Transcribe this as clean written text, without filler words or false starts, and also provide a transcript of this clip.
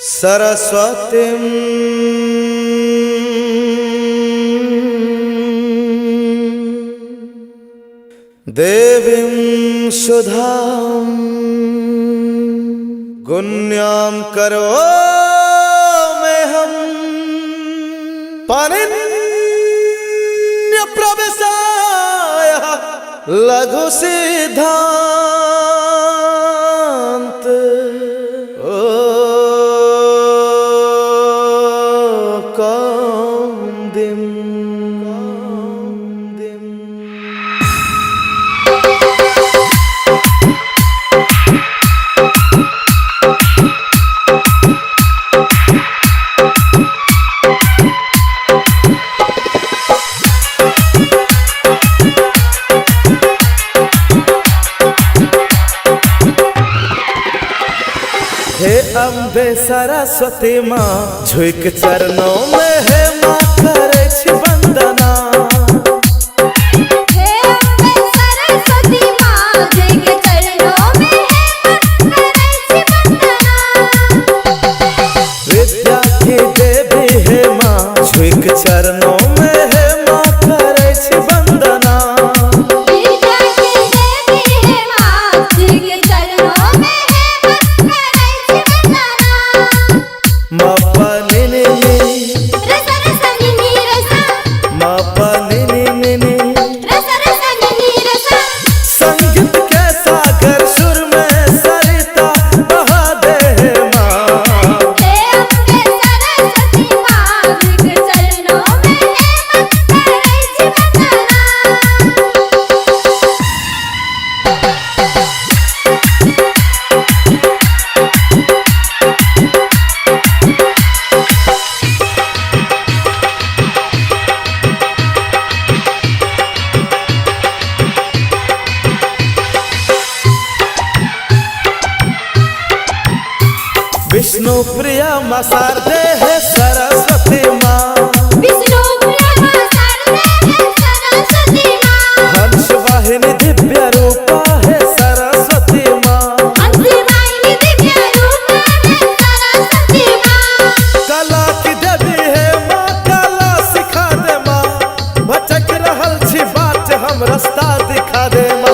सरस्वतीं देवीं सुधां गुण्यां करोम्यहं पाणिन्य प्रवेशाय लघु सिद्धांत हे अम्बे सरस्वती माँ झुक चरणों में है माँ करे छी वंदना। हे अम्बे सरस्वती माँ झुक चरणों में है माँ करे छी वंदना। विद्या की देवी है माँ झुक चरणों में है माँ करे छी वंदना। विद्या की देवी है माँ झुक चरणों में संगीत के सागर सुर में सरिता बहा दे माँ। हे अम्बे सरस्वती माँ झुक चरणों में है माँ करे छी वंदना। विष्णु प्रिया माँ शारदे है सरस्वती माँ। विष्णु प्रिया माँ शारदे है सरस्वती माँ। हंस वाहिनी दिव्य रूपा है सरस्वती माँ। हंस वाहिनी दिव्य रूपा है सरस्वती माँ। कला की देवी है माँ कला सिखा दे माँ। भटक रहल छी बाट हम रास्ता दिखा दे माँ।